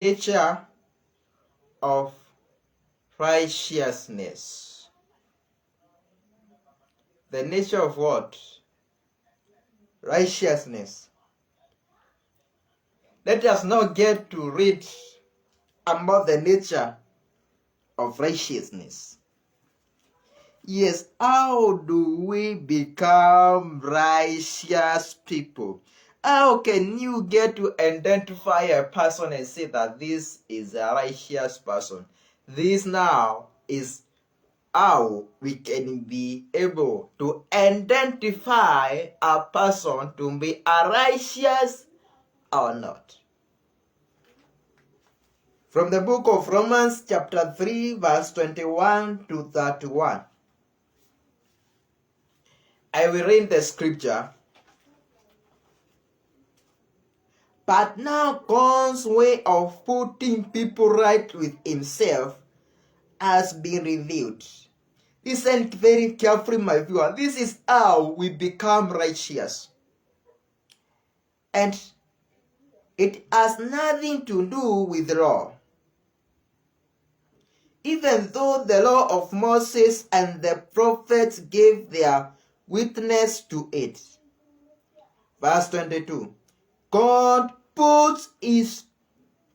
nature of righteousness. The nature of what? Righteousness. Let us now get to read about the nature of righteousness. Yes, how do we become righteous people? How can you get to identify a person and say that this is a righteous person? This now is how we can be able to identify a person to be a righteous or not. From the book of Romans chapter 3 verse 21 to 31. I will read the scripture. But now God's way of putting people right with himself has been revealed. Listen very carefully, my viewer. This is how we become righteous. And it has nothing to do with law. Even though the law of Moses and the prophets gave their witness to it. Verse 22. God puts his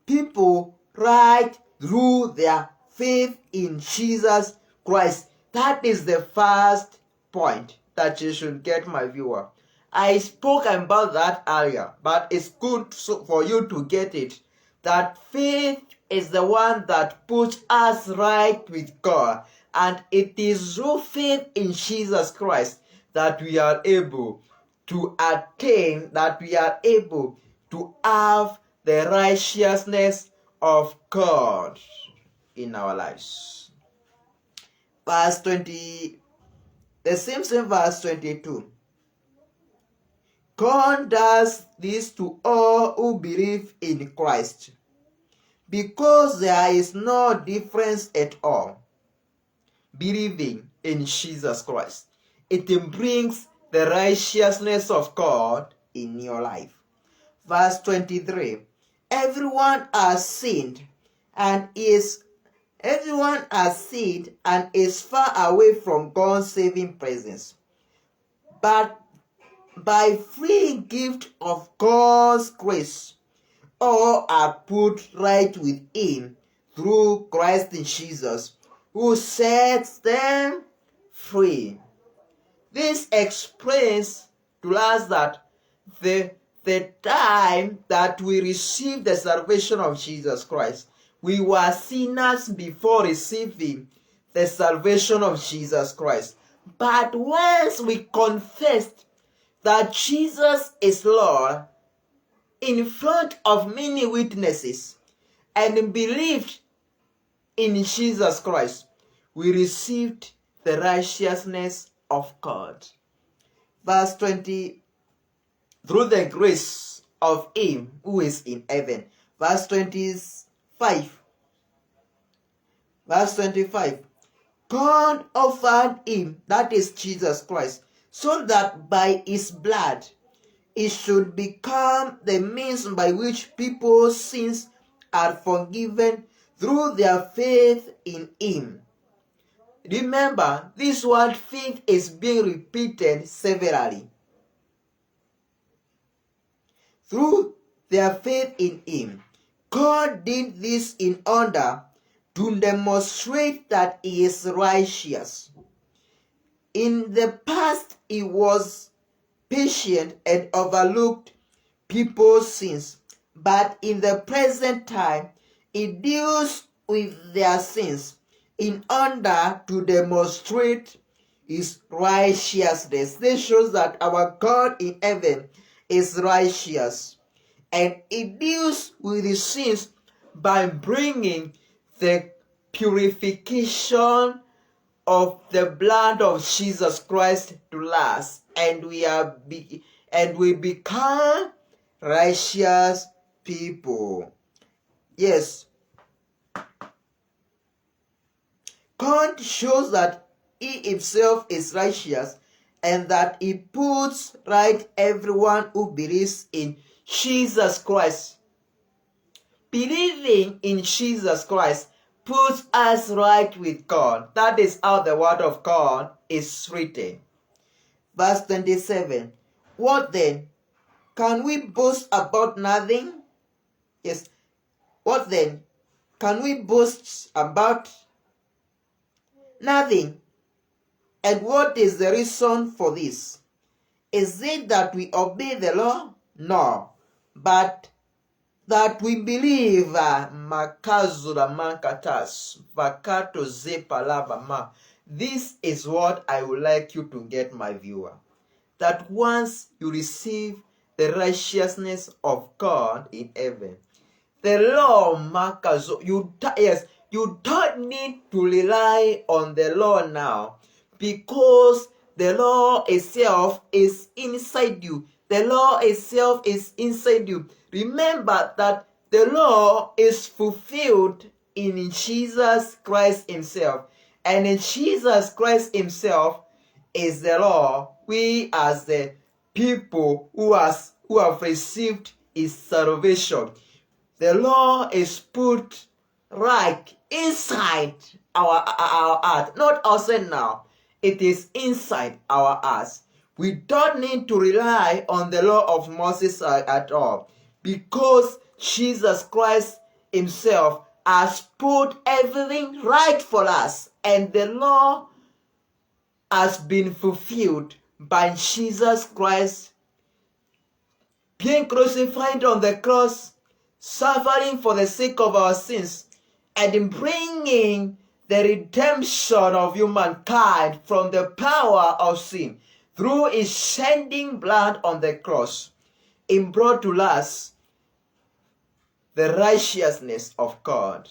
people right through their faith in Jesus Christ. That is the first point that you should get, my viewer. I spoke about that earlier, but it's good for you to get it. That faith is the one that puts us right with God. And it is through faith in Jesus Christ that we are able to attain, that we are able to have the righteousness of God in our lives. Verse 20, the same verse 22. God does this to all who believe in Christ, because there is no difference at all. Believing in Jesus Christ, it brings the righteousness of God in your life. Verse 23. Everyone has sinned and is far away from God's saving presence. But by free gift of God's grace, all are put right with him through Christ Jesus, who sets them free. This explains to us that the time that we received the salvation of Jesus Christ, we were sinners before receiving the salvation of Jesus Christ. But once we confessed that Jesus is Lord in front of many witnesses and believed in Jesus Christ, we received the righteousness of God. Verse 20, through the grace of him who is in heaven. Verse 25. Verse 25. God offered him, that is Jesus Christ, so that by his blood it should become the means by which people's sins are forgiven through their faith in him. Remember, this word faith is being repeated severally. Through their faith in him. God did this in order to demonstrate that he is righteous. In the past, he was patient and overlooked people's sins, but in the present time, he deals with their sins in order to demonstrate his righteousness. This shows that our God in heaven is righteous, and he deals with his sins by bringing the purification of the blood of Jesus Christ to last, and we become righteous people. Yes, God shows that he himself is righteous and that he puts right everyone who believes in Jesus Christ. believing in Jesus Christ puts us right with God. That is how the word of God is written. Verse 27. What then? Can we boast about nothing? Yes. What then? Can we boast about nothing? And what is the reason for this? Is it that we obey the law? No. But that we believe makazura mankatas vakato zepalava. This is what I would like you to get, my viewer. That once you receive the righteousness of God in heaven, the law makazo, you don't need to rely on the law now, because the law itself is inside you. The law itself is inside you. Remember that the law is fulfilled in Jesus Christ himself. And in Jesus Christ himself is the law. We as the people who have received his salvation, the law is put right inside our heart, not outside now. It is inside our hearts. We don't need to rely on the law of Moses at all, because Jesus Christ himself has put everything right for us, and the law has been fulfilled by Jesus Christ being crucified on the cross, suffering for the sake of our sins, and in bringing the redemption of humankind from the power of sin through his shedding blood on the cross. He brought to us the righteousness of God,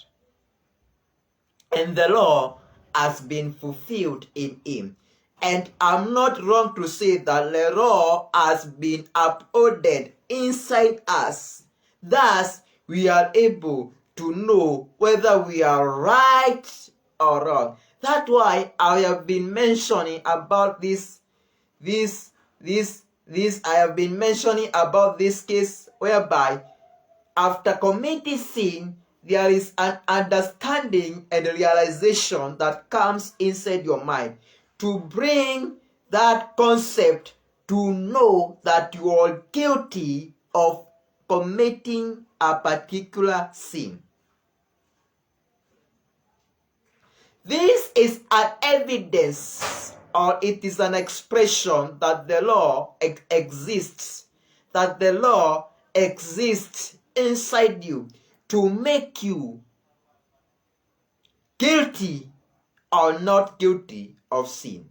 and the law has been fulfilled in him. And I'm not wrong to say that the law has been upholded inside us. Thus, we are able to know whether we are right or wrong. That's why I have been mentioning about this I have been mentioning about this case whereby after committing sin, there is an understanding and a realization that comes inside your mind to bring that concept to know that you are guilty of committing a particular sin. This is an evidence, or it is an expression that the law exists, that the law exists inside you to make you guilty or not guilty of sin.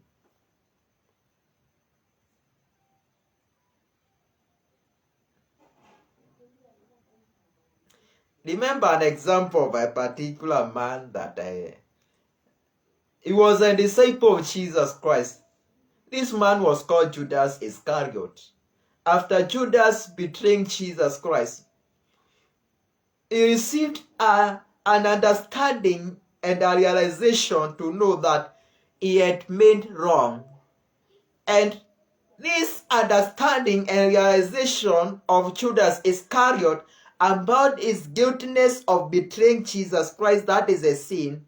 Remember an example of a particular man that he was a disciple of Jesus Christ. This man was called Judas Iscariot. After Judas betraying Jesus Christ, he received an understanding and a realization to know that he had made wrong. And this understanding and realization of Judas Iscariot about his guiltiness of betraying Jesus Christ, that is a sin,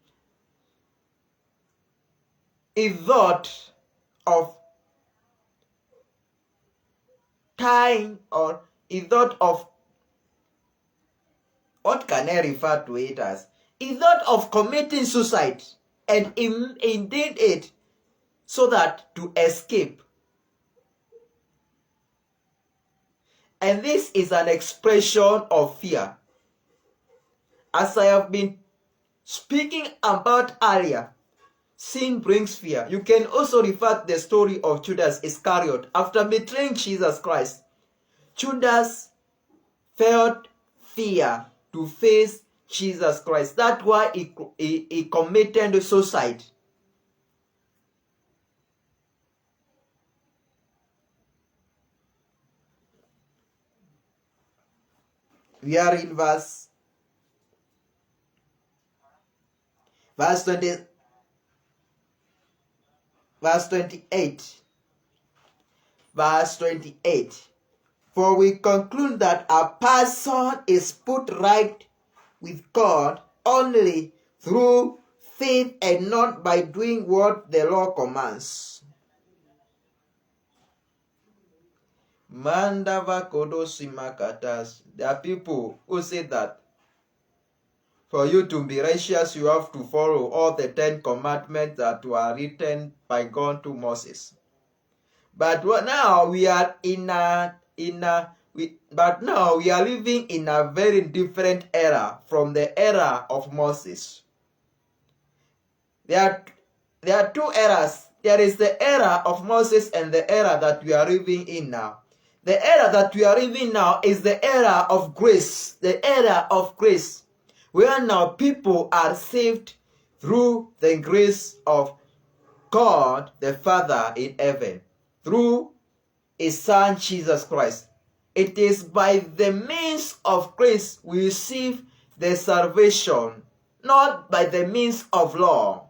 he thought of tying, or he thought of, what can I refer to it as? He thought of committing suicide, and he did it so that to escape. And this is an expression of fear. As I have been speaking about earlier, sin brings fear. You can also refer to the story of Judas Iscariot. After betraying Jesus Christ, Judas felt fear to face Jesus Christ. That's why he committed suicide. We are in verse 28. Verse 28. For we conclude that a person is put right with God only through faith and not by doing what the law commands. Mandava Kodosimakas. There are people who say that for you to be righteous, you have to follow all the 10 commandments that were written by God to Moses. But now we are but now we are living in a very different era from the era of Moses. There are two eras. There is the era of Moses and the era that we are living in now. The era that we are living now is the era of grace. The era of grace, where now people are saved through the grace of God the Father in heaven, through His Son Jesus Christ. It is by the means of grace we receive the salvation, not by the means of law.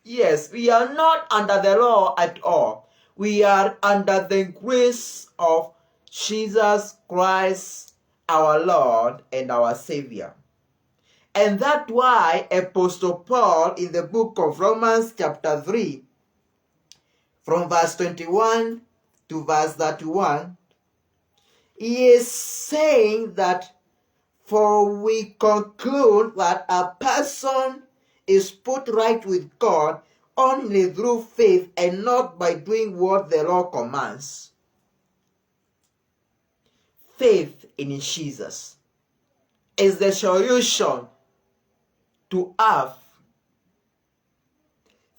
Yes, we are not under the law at all. We are under the grace of Jesus Christ, our Lord and our Savior. And that's why Apostle Paul in the book of Romans chapter 3, from verse 21 to verse 31, he is saying that, for we conclude that a person is put right with God only through faith and not by doing what the law commands. Faith in Jesus is the solution to have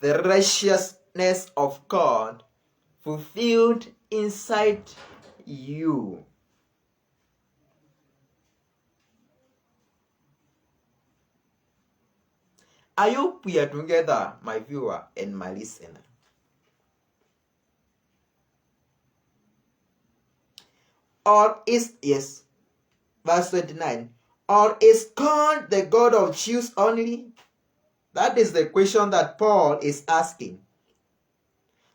the righteousness of God fulfilled inside you. I hope we are together, my viewer and my listener. Or is, yes, verse 29, or is God the God of Jews only? That is the question that Paul is asking.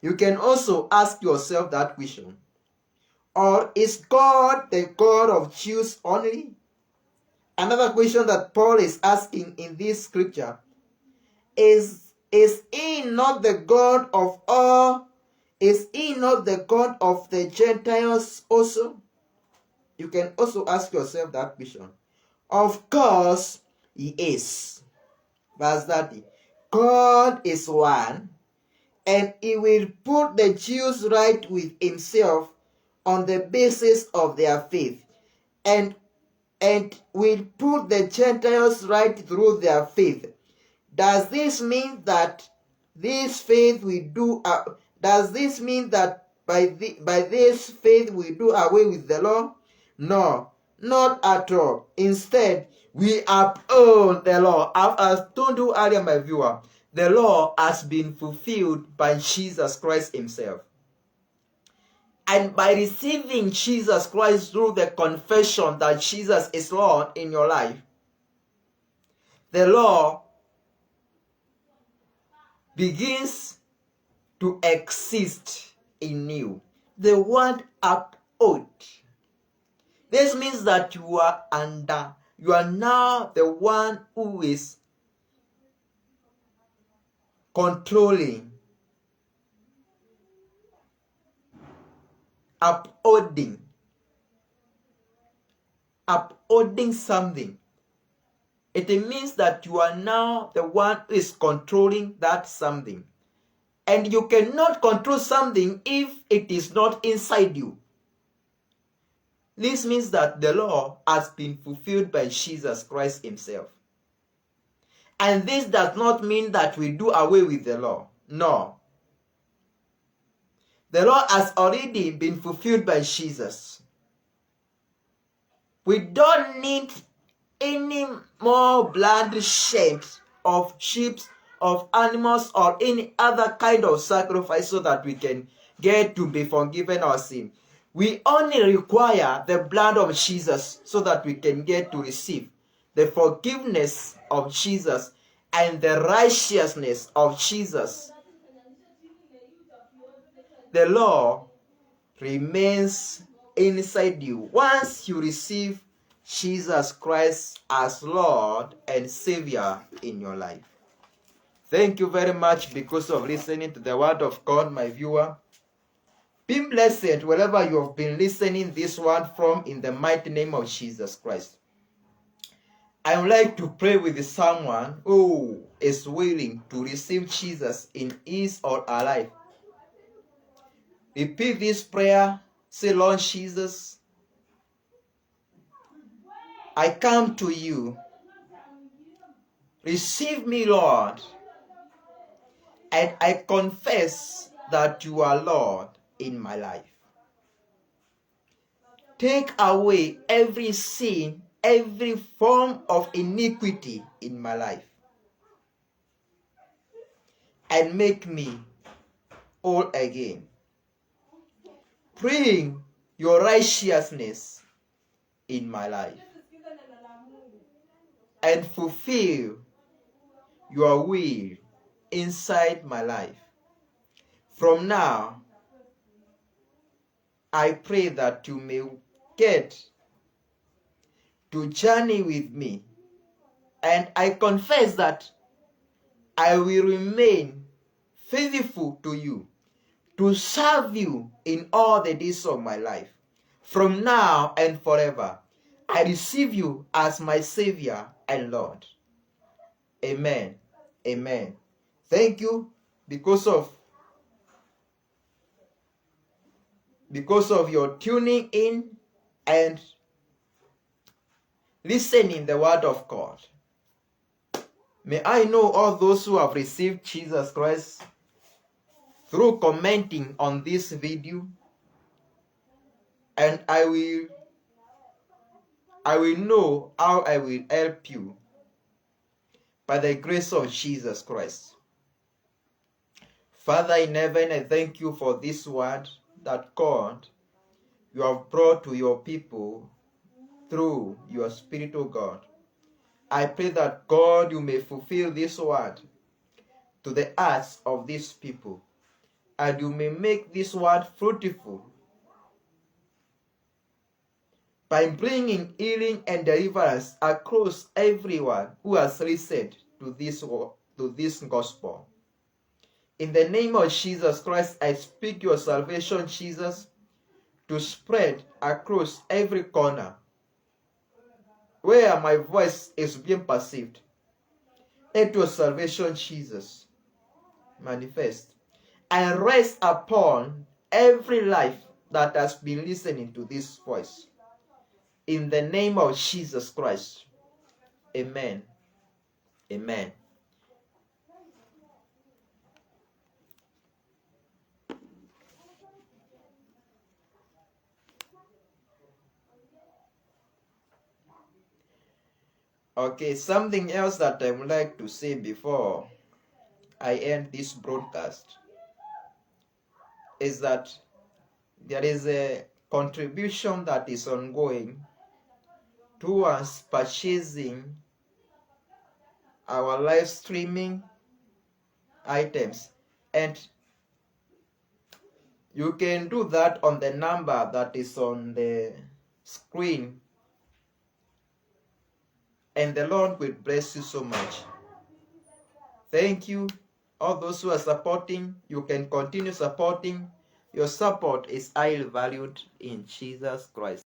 You can also ask yourself that question. Or is God the God of Jews only? Another question that Paul is asking in this scripture is He not the God of all? Is He not the God of the Gentiles also? You can also ask yourself that question. Of course, He is. Verse 30. God is one, and He will put the Jews right with Himself on the basis of their faith, and will put the Gentiles right through their faith. Does this mean that this faith we do? Does this mean that by this faith we do away with the law? No, not at all. Instead, we uphold the law. As I told you earlier, my viewer, the law has been fulfilled by Jesus Christ Himself. And by receiving Jesus Christ through the confession that Jesus is Lord in your life, the law begins to exist in you. The word uphold. This means that you are now the one who is controlling, upholding something. It means that you are now the one who is controlling that something. And you cannot control something if it is not inside you. This means that the law has been fulfilled by Jesus Christ Himself. And this does not mean that we do away with the law. No. The law has already been fulfilled by Jesus. We don't need any more bloodshed of sheep, of animals, or any other kind of sacrifice so that we can get to be forgiven our sin. We only require the blood of Jesus so that we can get to receive the forgiveness of Jesus and the righteousness of Jesus. The law remains inside you. Once you receive Jesus Christ as Lord and Savior in your life. Thank you very much because of listening to the Word of God, my viewer. Be blessed wherever you have been listening this word from, in the mighty name of Jesus Christ. I would like to pray with someone who is willing to receive Jesus in his or her life. Repeat this prayer. Say, Lord Jesus, I come to you. Receive me, Lord. And I confess that you are Lord in my life. Take away every sin, every form of iniquity in my life, and make me whole again. Bring your righteousness in my life and fulfill your will inside my life. From now, I pray that you may get to journey with me, and I confess that I will remain faithful to you, to serve you in all the days of my life. From now and forever, I receive you as my Savior and Lord. Amen. Amen. Thank you because of your tuning in and listening the word of God. May I know all those who have received Jesus Christ through commenting on this video, and I will know how I will help you by the grace of Jesus Christ. Father in heaven, I thank you for this word that God, you have brought to your people through your Spirit, O God. I pray that God, you may fulfill this word to the hearts of these people, and you may make this word fruitful by bringing healing and deliverance across everyone who has listened to this gospel. In the name of Jesus Christ, I speak your salvation, Jesus, to spread across every corner where my voice is being perceived. Let your salvation, Jesus, manifest and rest upon every life that has been listening to this voice. In the name of Jesus Christ. Amen. Amen. Okay, something else that I would like to say before I end this broadcast is that there is a contribution that is ongoing towards purchasing our live streaming items, and you can do that on the number that is on the screen, and the Lord will bless you so much. Thank you. All those who are supporting, you can continue supporting. Your support is highly valued in Jesus Christ.